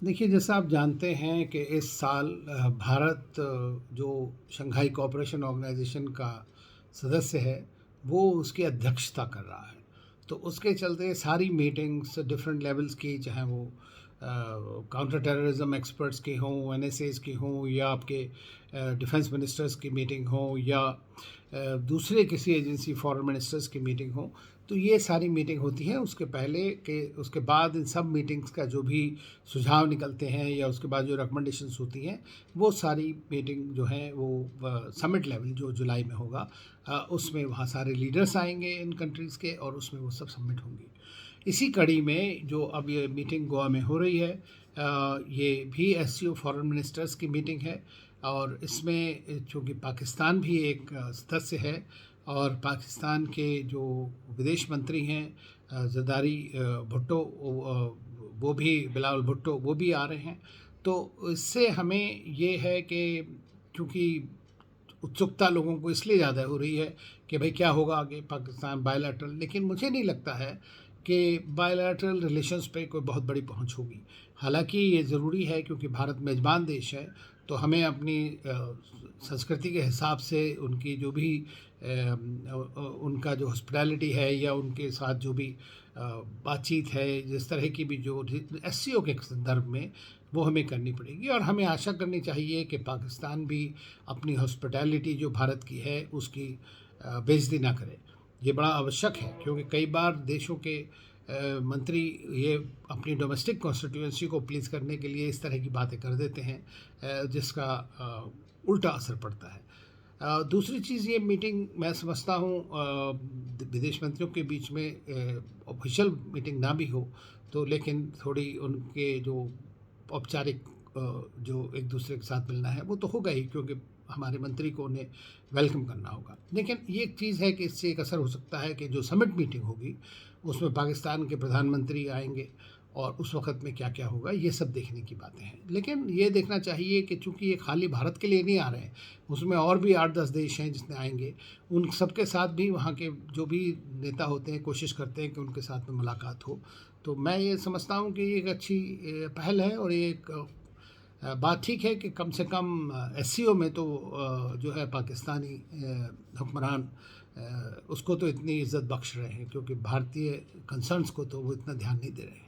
देखिए, जैसा आप जानते हैं कि इस साल भारत जो शंघाई कोऑपरेशन ऑर्गेनाइजेशन का सदस्य है, वो उसकी अध्यक्षता कर रहा है। तो उसके चलते सारी मीटिंग्स डिफरेंट लेवल्स की, चाहे वो काउंटर टेररिज्म एक्सपर्ट्स की हों, एनएसएस की हों, या आपके डिफेंस मिनिस्टर्स की मीटिंग हो, या दूसरे किसी एजेंसी फॉरेन मिनिस्टर्स की मीटिंग हो, तो ये सारी मीटिंग होती हैं। उसके पहले के उसके बाद इन सब मीटिंग्स का जो भी सुझाव निकलते हैं या उसके बाद जो रिकमेंडेशंस होती हैं, वो सारी मीटिंग जो है वो समिट लेवल जो जुलाई में होगा, उसमें वहाँ सारे लीडर्स आएंगे इन कंट्रीज़ के, और उसमें वो सब सबमिट होंगी। इसी कड़ी में जो अब ये मीटिंग गोवा में हो रही है, ये भी एससीओ फॉरेन मिनिस्टर्स की मीटिंग है। और इसमें चूँकि पाकिस्तान भी एक सदस्य है, और पाकिस्तान के जो विदेश मंत्री हैं जरदारी भुट्टो, वो भी बिलावल भुट्टो, वो भी आ रहे हैं। तो इससे हमें ये है कि चूँकि उत्सुकता लोगों को इसलिए ज़्यादा हो रही है कि भाई क्या होगा आगे पाकिस्तान बायलैटरल, लेकिन मुझे नहीं लगता है कि बायलैटरल रिलेशंस पे कोई बहुत बड़ी पहुंच होगी। हालांकि ये ज़रूरी है क्योंकि भारत मेज़बान देश है, तो हमें अपनी संस्कृति के हिसाब से उनकी जो भी उनका जो हॉस्पिटैलिटी है या उनके साथ जो भी बातचीत है, जिस तरह की भी जो एससीओ के संदर्भ में, वो हमें करनी पड़ेगी। और हमें आशा करनी चाहिए कि पाकिस्तान भी अपनी हॉस्पिटैलिटी जो भारत की है उसकी बेइज्जती ना करे। ये बड़ा आवश्यक है क्योंकि कई बार देशों के मंत्री ये अपनी डोमेस्टिक कॉन्स्टिट्यूएंसी को प्लीज़ करने के लिए इस तरह की बातें कर देते हैं, जिसका उल्टा असर पड़ता है। दूसरी चीज़, ये मीटिंग मैं समझता हूँ विदेश मंत्रियों के बीच में ऑफिशियल मीटिंग ना भी हो, तो लेकिन थोड़ी उनके जो औपचारिक जो एक दूसरे के साथ मिलना है वो तो होगा ही, क्योंकि हमारे मंत्री को उन्हें वेलकम करना होगा। लेकिन ये एक चीज़ है कि इससे एक असर हो सकता है कि जो समिट मीटिंग होगी उसमें पाकिस्तान के प्रधानमंत्री आएंगे, और उस वक्त में क्या क्या होगा ये सब देखने की बातें हैं। लेकिन ये देखना चाहिए कि चूंकि ये खाली भारत के लिए नहीं आ रहे हैं, उसमें और भी 8-10 देश हैं जिसमें आएंगे। उन सबके साथ भी वहाँ के जो भी नेता होते हैं कोशिश करते हैं कि उनके साथ में मुलाकात हो। तो मैं ये समझता हूँ कि ये एक अच्छी पहल है, और ये एक बात ठीक है कि कम से कम एससीओ में तो जो है पाकिस्तानी हुक्मरान उसको तो इतनी इज़्ज़त बख्श रहे हैं, क्योंकि भारतीय कंसर्न्स को तो वो इतना ध्यान नहीं दे रहे हैं।